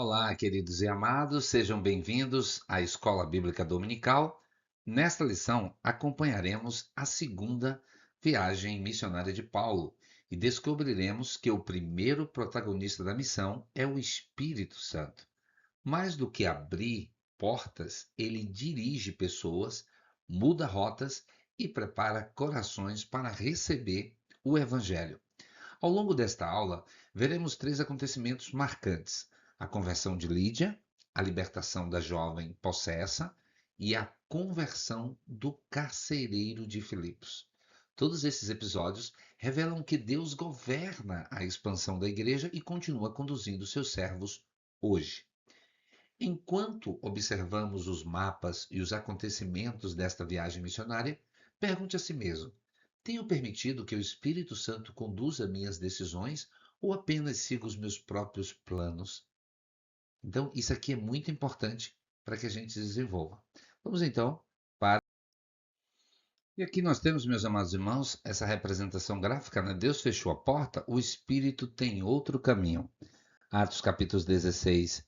Olá, queridos e amados, sejam bem-vindos à Escola Bíblica Dominical. Nesta lição, acompanharemos a segunda viagem missionária de Paulo e descobriremos que o primeiro protagonista da missão é o Espírito Santo. Mais do que abrir portas, ele dirige pessoas, muda rotas e prepara corações para receber o Evangelho. Ao longo desta aula, veremos três acontecimentos marcantes: a conversão de Lídia, a libertação da jovem possessa e a conversão do carcereiro de Filipos. Todos esses episódios revelam que Deus governa a expansão da igreja e continua conduzindo seus servos hoje. Enquanto observamos os mapas e os acontecimentos desta viagem missionária, pergunte a si mesmo: tenho permitido que o Espírito Santo conduza minhas decisões ou apenas sigo os meus próprios planos? Então, isso aqui é muito importante para que a gente desenvolva. Vamos então para. E aqui nós temos, meus amados irmãos, essa representação gráfica, né? Deus fechou a porta, o Espírito tem outro caminho. Atos capítulos 16,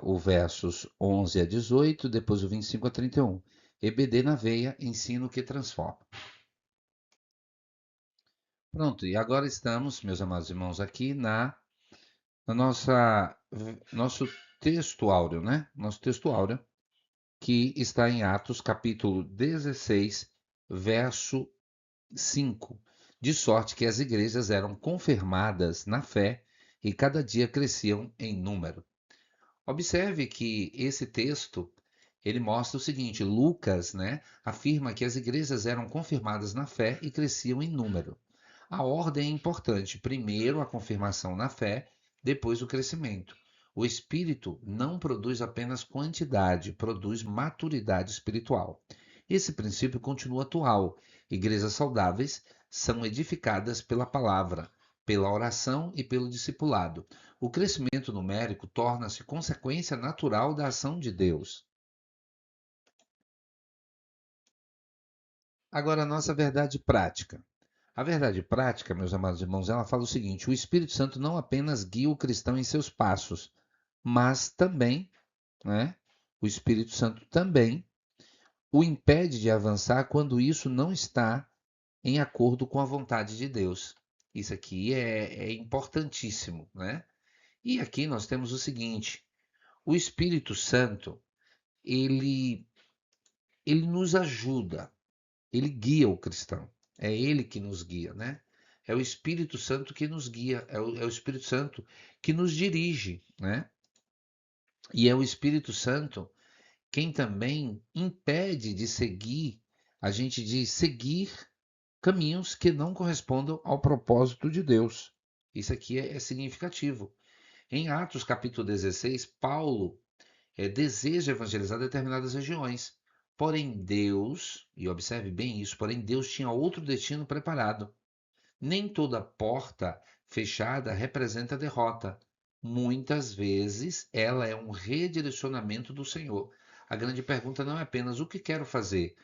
o versos 11 a 18, depois o 25 a 31. EBD na veia, ensino que transforma. Pronto, e agora estamos, meus amados irmãos, aqui na nosso texto áureo, né? Nosso texto áureo, que está em Atos capítulo 16, verso 5. De sorte que as igrejas eram confirmadas na fé e cada dia cresciam em número. Observe que esse texto ele mostra o seguinte: Lucas, né, afirma que as igrejas eram confirmadas na fé e cresciam em número. A ordem é importante: primeiro a confirmação na fé, depois o crescimento. O Espírito não produz apenas quantidade, produz maturidade espiritual. Esse princípio continua atual. Igrejas saudáveis são edificadas pela palavra, pela oração e pelo discipulado. O crescimento numérico torna-se consequência natural da ação de Deus. Agora, a nossa verdade prática. A verdade prática, meus amados irmãos, ela fala o seguinte: o Espírito Santo não apenas guia o cristão em seus passos, mas também, né, o Espírito Santo também o impede de avançar quando isso não está em acordo com a vontade de Deus. Isso aqui é importantíssimo, né? E aqui nós temos o seguinte: o Espírito Santo, ele, ele nos ajuda, ele guia o cristão. É ele que nos guia, né? É o Espírito Santo que nos guia, é o Espírito Santo que nos dirige, né? E é o Espírito Santo quem também impede a gente de seguir caminhos que não correspondam ao propósito de Deus. Isso aqui é significativo. Em Atos capítulo 16, Paulo deseja evangelizar determinadas regiões. Porém, Deus, e observe bem isso, porém Deus tinha outro destino preparado. Nem toda porta fechada representa derrota. Muitas vezes ela é um redirecionamento do Senhor. A grande pergunta não é apenas o que quero fazer,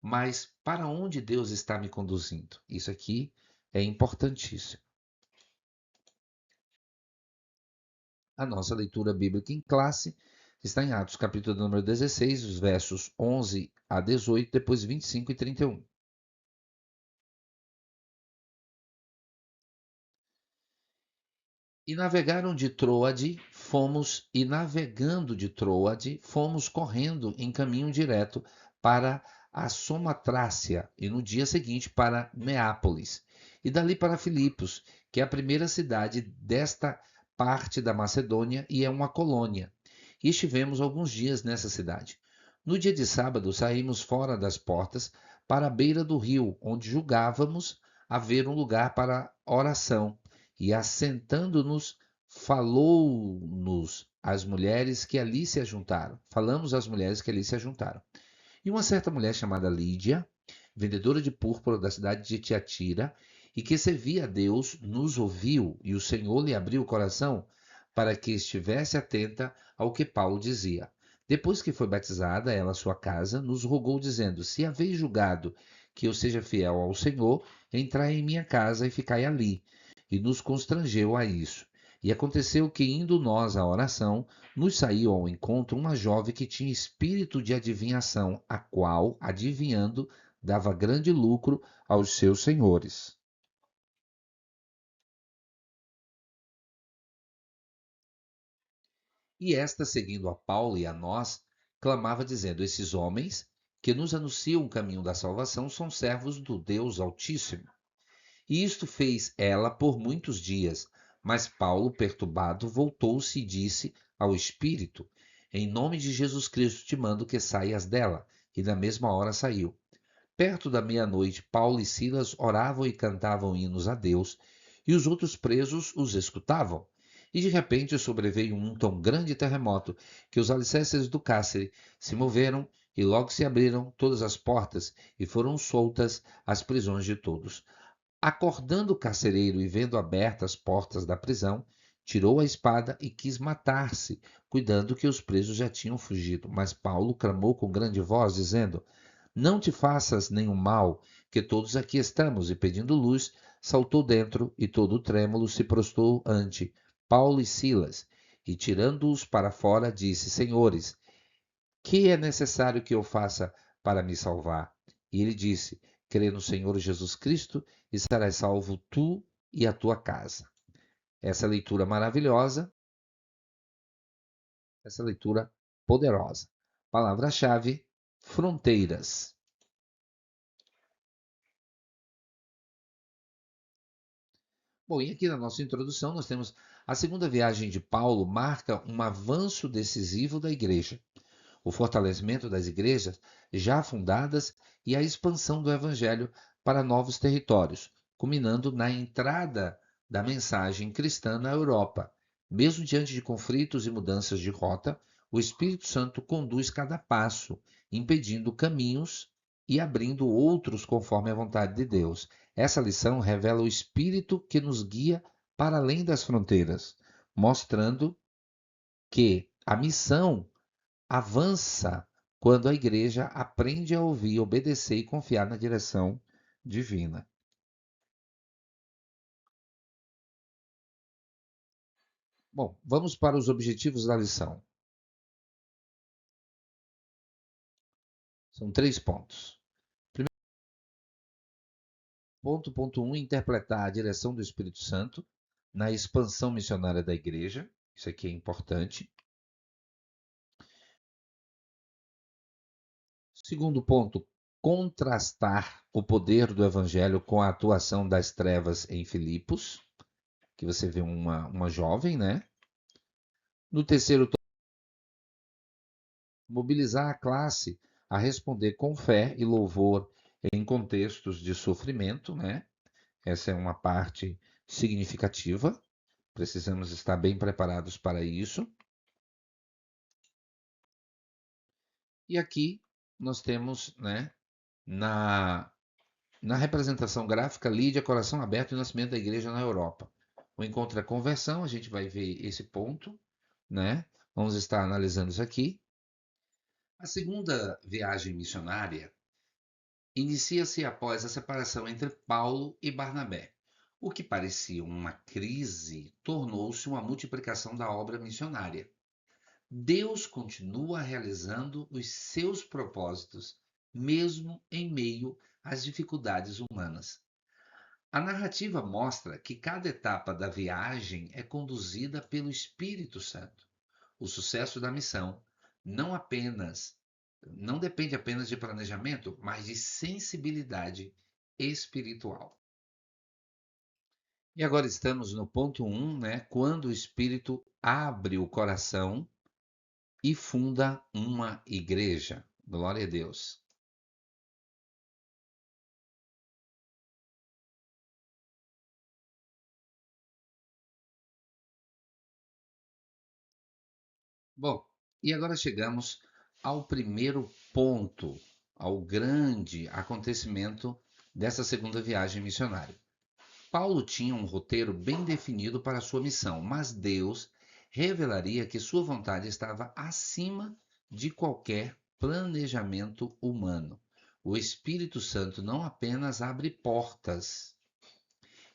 mas para onde Deus está me conduzindo. Isso aqui é importantíssimo. A nossa leitura bíblica em classe está em Atos, capítulo número 16, os versos 11 a 18, depois 25 e 31. E navegaram de Troade, e navegando de Troade, fomos correndo em caminho direto para a Somotrácia, e no dia seguinte para Neápolis, e dali para Filipos, que é a primeira cidade desta parte da Macedônia e é uma colônia. E estivemos alguns dias nessa cidade. No dia de sábado, saímos fora das portas para a beira do rio, onde julgávamos haver um lugar para oração. E assentando-nos, falou-nos as mulheres que ali se ajuntaram. Falamos às mulheres que ali se ajuntaram. E uma certa mulher chamada Lídia, vendedora de púrpura da cidade de Tiatira, e que servia a Deus, nos ouviu, e o Senhor lhe abriu o coração para que estivesse atenta ao que Paulo dizia. Depois que foi batizada, ela e sua casa, nos rogou, dizendo: se haveis julgado que eu seja fiel ao Senhor, entrai em minha casa e ficai ali. E nos constrangeu a isso. E aconteceu que, indo nós à oração, nos saiu ao encontro uma jovem que tinha espírito de adivinhação, a qual, adivinhando, dava grande lucro aos seus senhores. E esta, seguindo a Paulo e a nós, clamava dizendo: Esses homens que nos anunciam o caminho da salvação são servos do Deus Altíssimo. E isto fez ela por muitos dias. Mas Paulo, perturbado, voltou-se e disse ao Espírito: Em nome de Jesus Cristo te mando que saias dela. E na mesma hora saiu. Perto da meia-noite, Paulo e Silas oravam e cantavam hinos a Deus, e os outros presos os escutavam. E de repente sobreveio um tão grande terremoto que os alicerces do cárcere se moveram e logo se abriram todas as portas e foram soltas as prisões de todos. Acordando o carcereiro e vendo abertas as portas da prisão, tirou a espada e quis matar-se, cuidando que os presos já tinham fugido. Mas Paulo clamou com grande voz, dizendo: Não te faças nenhum mal, que todos aqui estamos. E pedindo luz, saltou dentro e todo trêmulo se prostrou ante Paulo e Silas. E tirando-os para fora, disse: Senhores, que é necessário que eu faça para me salvar? E ele disse: Crê no Senhor Jesus Cristo e serás salvo tu e a tua casa. Essa leitura maravilhosa, essa leitura poderosa. Palavra-chave: fronteiras. Bom, e aqui na nossa introdução nós temos a segunda viagem de Paulo marca um avanço decisivo da igreja, o fortalecimento das igrejas já fundadas e a expansão do evangelho para novos territórios, culminando na entrada da mensagem cristã na Europa. Mesmo diante de conflitos e mudanças de rota, o Espírito Santo conduz cada passo, impedindo caminhos e abrindo outros conforme a vontade de Deus. Essa lição revela o Espírito que nos guia para além das fronteiras, mostrando que a missão avança quando a igreja aprende a ouvir, obedecer e confiar na direção divina. Bom, vamos para os objetivos da lição. São 3 pontos. Primeiro ponto 1, interpretar a direção do Espírito Santo na expansão missionária da igreja. Isso aqui é importante. Segundo ponto, contrastar o poder do evangelho com a atuação das trevas em Filipos, que você vê uma jovem, né? No terceiro, mobilizar a classe a responder com fé e louvor em contextos de sofrimento, né? Essa é uma parte significativa. Precisamos estar bem preparados para isso. E aqui nós temos, né, na representação gráfica, Lídia, coração aberto e o nascimento da igreja na Europa. O encontro da conversão, a gente vai ver esse ponto, né? Vamos estar analisando isso aqui. A segunda viagem missionária inicia-se após a separação entre Paulo e Barnabé. O que parecia uma crise tornou-se uma multiplicação da obra missionária. Deus continua realizando os seus propósitos, mesmo em meio às dificuldades humanas. A narrativa mostra que cada etapa da viagem é conduzida pelo Espírito Santo. O sucesso da missão não apenas não depende apenas de planejamento, mas de sensibilidade espiritual. E agora estamos no ponto 1, né? Quando o Espírito abre o coração e funda uma igreja. Glória a Deus. Bom, e agora chegamos ao primeiro ponto, ao grande acontecimento dessa segunda viagem missionária. Paulo tinha um roteiro bem definido para a sua missão, mas Deus revelaria que sua vontade estava acima de qualquer planejamento humano. O Espírito Santo não apenas abre portas,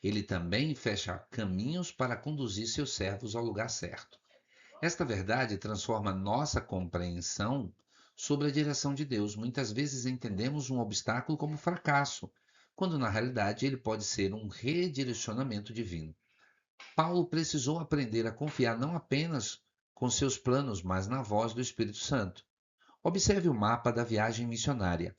Ele também fecha caminhos para conduzir seus servos ao lugar certo. Esta verdade transforma nossa compreensão sobre a direção de Deus. Muitas vezes entendemos um obstáculo como fracasso, quando na realidade ele pode ser um redirecionamento divino. Paulo precisou aprender a confiar não apenas com seus planos, mas na voz do Espírito Santo. Observe o mapa da viagem missionária.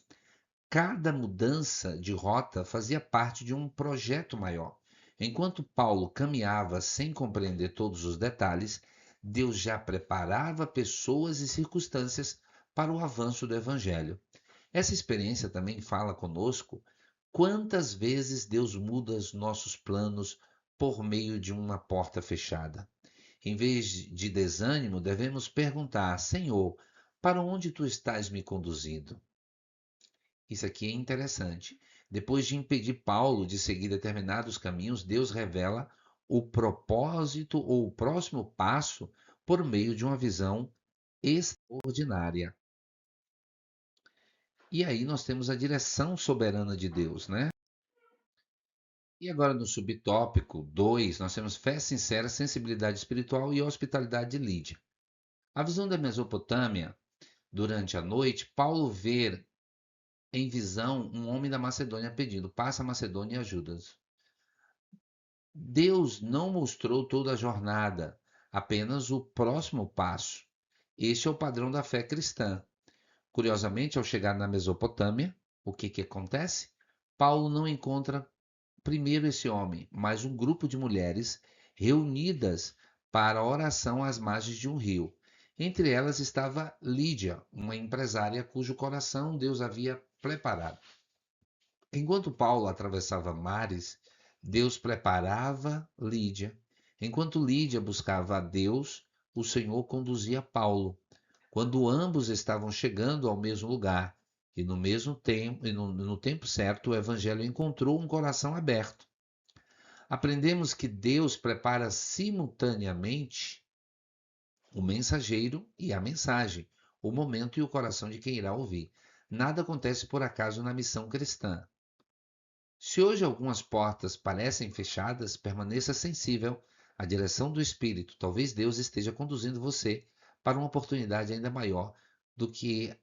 Cada mudança de rota fazia parte de um projeto maior. Enquanto Paulo caminhava sem compreender todos os detalhes, Deus já preparava pessoas e circunstâncias para o avanço do Evangelho. Essa experiência também fala conosco quantas vezes Deus muda os nossos planos por meio de uma porta fechada. Em vez de desânimo, devemos perguntar: Senhor, para onde tu estás me conduzindo? Isso aqui é interessante. Depois de impedir Paulo de seguir determinados caminhos, Deus revela o propósito ou o próximo passo por meio de uma visão extraordinária. E aí nós temos a direção soberana de Deus, né? E agora no subtópico 2, nós temos fé sincera, sensibilidade espiritual e hospitalidade de Lídia. A visão da Mesopotâmia, durante a noite, Paulo vê em visão um homem da Macedônia pedindo: passa a Macedônia e ajuda-nos. Deus não mostrou toda a jornada, apenas o próximo passo. Este é o padrão da fé cristã. Curiosamente, ao chegar na Mesopotâmia, o que acontece? Paulo não encontra primeiro esse homem, mas um grupo de mulheres reunidas para oração às margens de um rio. Entre elas estava Lídia, uma empresária cujo coração Deus havia preparado. Enquanto Paulo atravessava mares, Deus preparava Lídia. Enquanto Lídia buscava a Deus, o Senhor conduzia Paulo. Quando ambos estavam chegando ao mesmo lugar e no mesmo tempo, no tempo certo, o evangelho encontrou um coração aberto. Aprendemos que Deus prepara simultaneamente o mensageiro e a mensagem, o momento e o coração de quem irá ouvir. Nada acontece por acaso na missão cristã. Se hoje algumas portas parecem fechadas, permaneça sensível à direção do Espírito. Talvez Deus esteja conduzindo você para uma oportunidade ainda maior do que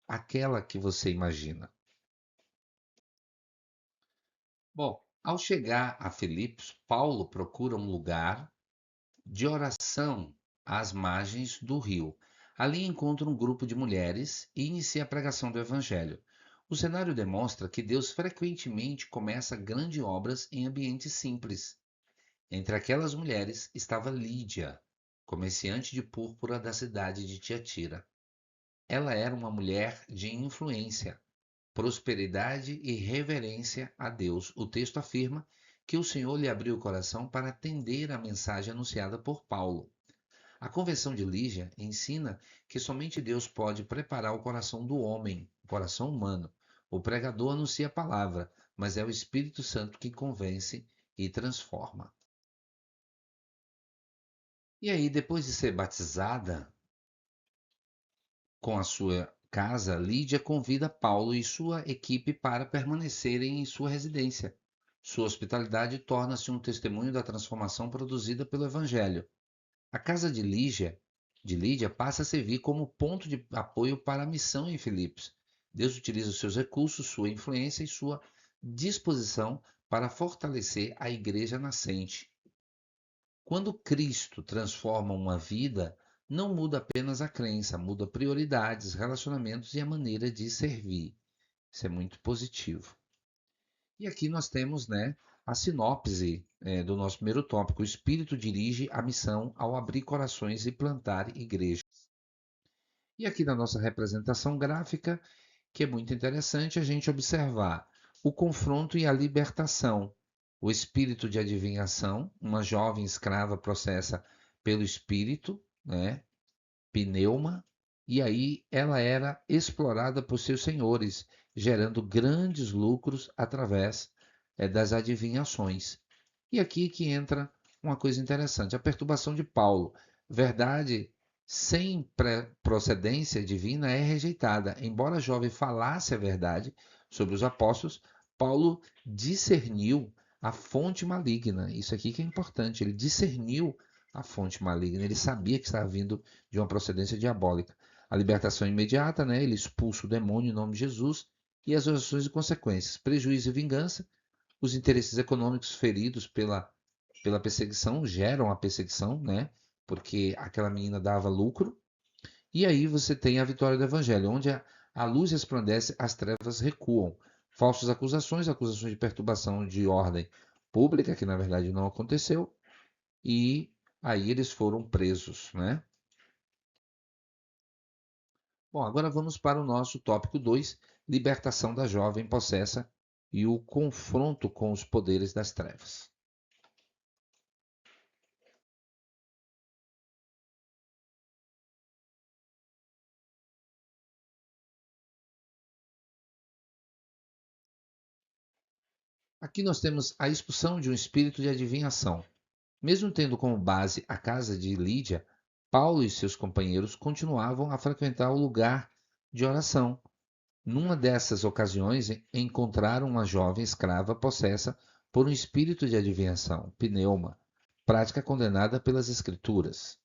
aquela que você imagina. Bom, ao chegar a Filipos, Paulo procura um lugar de oração às margens do rio. Ali encontra um grupo de mulheres e inicia a pregação do Evangelho. O cenário demonstra que Deus frequentemente começa grandes obras em ambientes simples. Entre aquelas mulheres estava Lídia, comerciante de púrpura da cidade de Tiatira. Ela era uma mulher de influência, prosperidade e reverência a Deus. O texto afirma que o Senhor lhe abriu o coração para atender a mensagem anunciada por Paulo. A conversão de Lígia ensina que somente Deus pode preparar o coração do homem, o coração humano. O pregador anuncia a palavra, mas é o Espírito Santo que convence e transforma. E aí, depois de ser batizada com a sua casa, Lídia convida Paulo e sua equipe para permanecerem em sua residência. Sua hospitalidade torna-se um testemunho da transformação produzida pelo Evangelho. A casa de Lídia passa a servir como ponto de apoio para a missão em Filipos. Deus utiliza os seus recursos, sua influência e sua disposição para fortalecer a igreja nascente. Quando Cristo transforma uma vida, não muda apenas a crença, muda prioridades, relacionamentos e a maneira de servir. Isso é muito positivo. E aqui nós temos, a sinopse do nosso primeiro tópico. O Espírito dirige a missão ao abrir corações e plantar igrejas. E aqui na nossa representação gráfica, que é muito interessante a gente observar o confronto e a libertação. O espírito de adivinhação, uma jovem escrava processa pelo espírito, pneuma, e aí ela era explorada por seus senhores, gerando grandes lucros através das adivinhações. E aqui que entra uma coisa interessante, a perturbação de Paulo. Verdade sem procedência divina é rejeitada. Embora a jovem falasse a verdade sobre os apóstolos, Paulo discerniu a fonte maligna. Isso aqui que é importante. Ele discerniu a fonte maligna. Ele sabia que estava vindo de uma procedência diabólica. A libertação imediata, né? Ele expulsa o demônio em nome de Jesus e as ações e consequências. Prejuízo e vingança. Os interesses econômicos feridos pela perseguição geram a perseguição, né? Porque aquela menina dava lucro. E aí você tem a vitória do evangelho, onde a luz resplandece, as trevas recuam. Falsas acusações, acusações de perturbação de ordem pública, que na verdade não aconteceu, e aí eles foram presos, né? Bom, agora vamos para o nosso tópico 2: libertação da jovem possessa e o confronto com os poderes das trevas. Aqui nós temos a expulsão de um espírito de adivinhação. Mesmo tendo como base a casa de Lídia, Paulo e seus companheiros continuavam a frequentar o lugar de oração. Numa dessas ocasiões, encontraram uma jovem escrava possessa por um espírito de adivinhação, pneuma, prática condenada pelas Escrituras.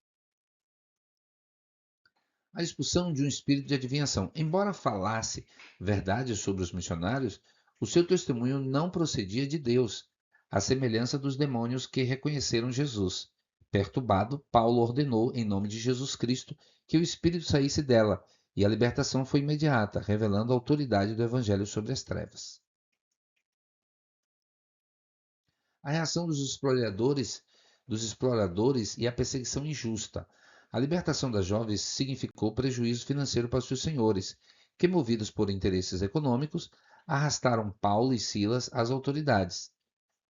A expulsão de um espírito de adivinhação. Embora falasse verdades sobre os missionários, o seu testemunho não procedia de Deus, à semelhança dos demônios que reconheceram Jesus. Perturbado, Paulo ordenou, em nome de Jesus Cristo, que o espírito saísse dela, e a libertação foi imediata, revelando a autoridade do evangelho sobre as trevas. A reação dos exploradores e a perseguição injusta. A libertação das jovens significou prejuízo financeiro para seus senhores, que, movidos por interesses econômicos, arrastaram Paulo e Silas às autoridades,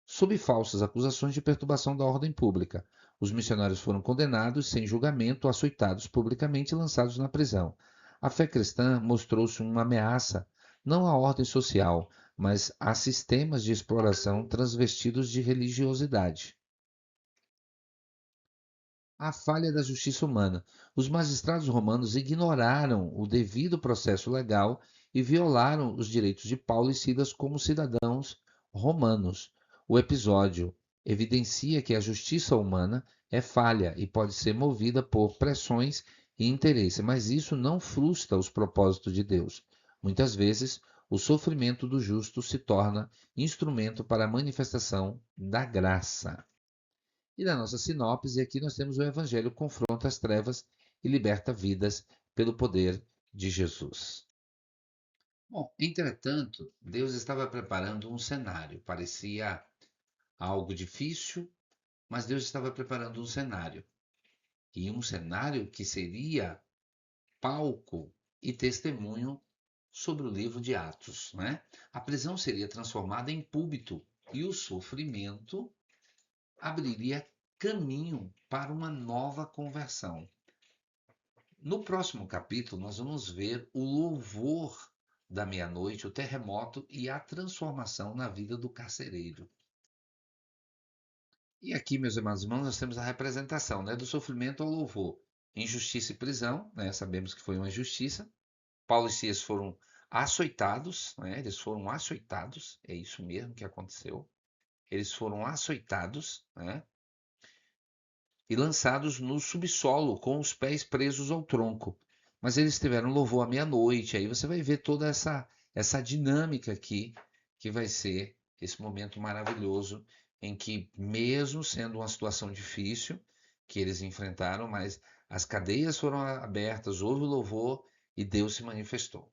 sob falsas acusações de perturbação da ordem pública. Os missionários foram condenados sem julgamento, açoitados publicamente e lançados na prisão. A fé cristã mostrou-se uma ameaça não à ordem social, mas a sistemas de exploração transvestidos de religiosidade. A falha da justiça humana. Os magistrados romanos ignoraram o devido processo legal e violaram os direitos de Paulo e Silas como cidadãos romanos. O episódio evidencia que a justiça humana é falha e pode ser movida por pressões e interesse, mas isso não frustra os propósitos de Deus. Muitas vezes, o sofrimento do justo se torna instrumento para a manifestação da graça. E na nossa sinopse, aqui nós temos o Evangelho confronta as trevas e liberta vidas pelo poder de Jesus. Bom, entretanto, Deus estava preparando um cenário. Parecia algo difícil, mas Deus estava preparando um cenário. E um cenário que seria palco e testemunho sobre o livro de Atos, né? A prisão seria transformada em púlpito e o sofrimento abriria caminho para uma nova conversão. No próximo capítulo, nós vamos ver o louvor da meia-noite, o terremoto e a transformação na vida do carcereiro. E aqui, meus amados irmãos, nós temos a representação, né, do sofrimento ao louvor. Injustiça e prisão, né, sabemos que foi uma injustiça. Paulo e Silas foram açoitados, né, eles foram açoitados, é isso mesmo que aconteceu. Eles foram açoitados, né, e lançados no subsolo com os pés presos ao tronco. Mas eles tiveram louvor à meia-noite. Aí você vai ver toda essa dinâmica aqui, que vai ser esse momento maravilhoso em que, mesmo sendo uma situação difícil que eles enfrentaram, mas as cadeias foram abertas, houve o louvor e Deus se manifestou.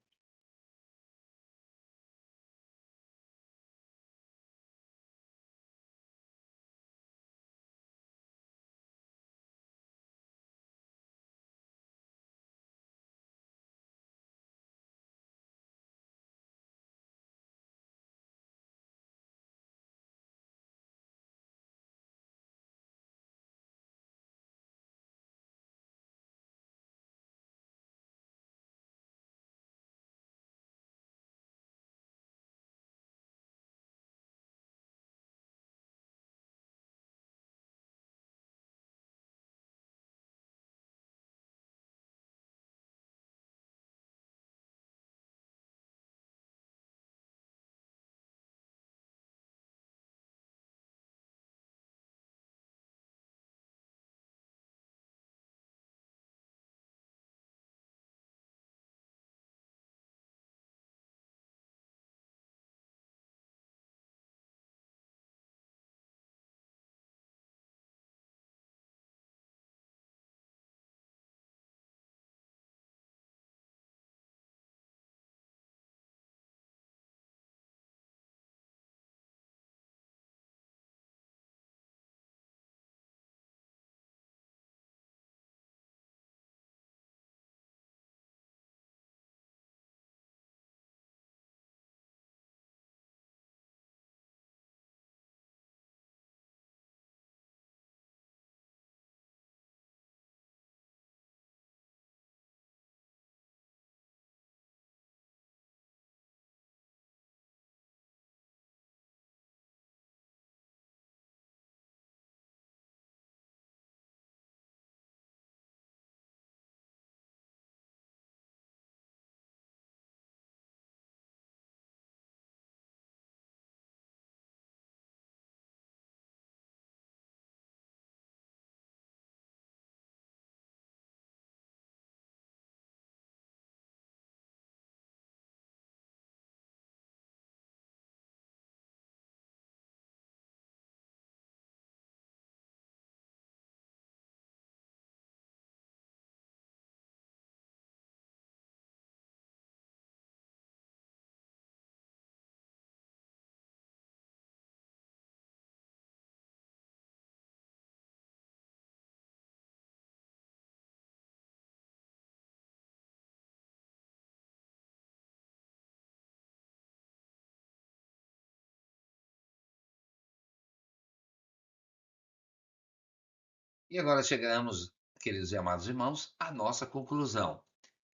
E agora chegamos, queridos e amados irmãos, à nossa conclusão.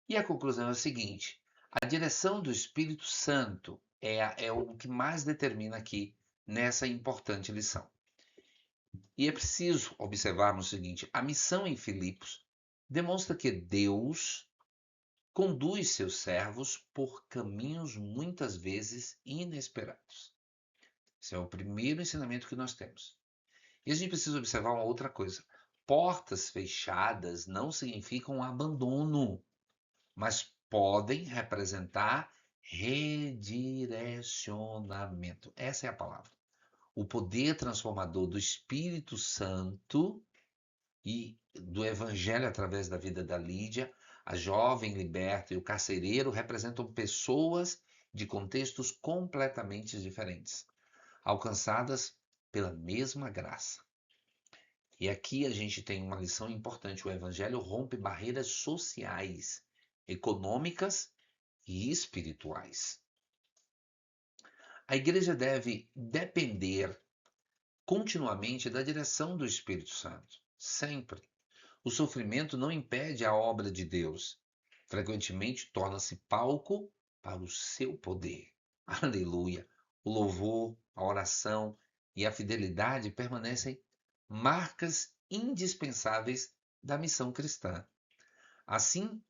E a conclusão é a seguinte: a direção do Espírito Santo é o que mais determina aqui nessa importante lição. E é preciso observarmos o seguinte: a missão em Filipos demonstra que Deus conduz seus servos por caminhos muitas vezes inesperados. Esse é o primeiro ensinamento que nós temos. E a gente precisa observar uma outra coisa: portas fechadas não significam abandono, mas podem representar redirecionamento. Essa é a palavra. O poder transformador do Espírito Santo e do Evangelho através da vida da Lídia, a jovem liberta e o carcereiro representam pessoas de contextos completamente diferentes, alcançadas pela mesma graça. E aqui a gente tem uma lição importante: o Evangelho rompe barreiras sociais, econômicas e espirituais. A igreja deve depender continuamente da direção do Espírito Santo, sempre. O sofrimento não impede a obra de Deus. Frequentemente torna-se palco para o seu poder. Aleluia! O louvor, a oração e a fidelidade permanecem marcas indispensáveis da missão cristã. Assim,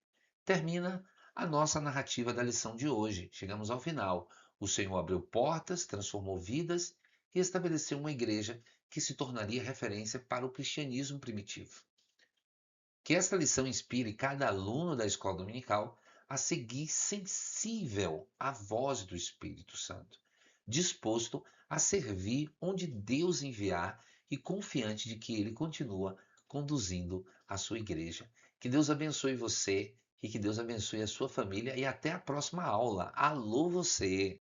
termina a nossa narrativa da lição de hoje. Chegamos ao final. O Senhor abriu portas, transformou vidas e estabeleceu uma igreja que se tornaria referência para o cristianismo primitivo. Que esta lição inspire cada aluno da escola dominical a seguir sensível à voz do Espírito Santo, disposto a servir onde Deus enviar e confiante de que Ele continua conduzindo a sua igreja. Que Deus abençoe você e que Deus abençoe a sua família e até a próxima aula. Alô você!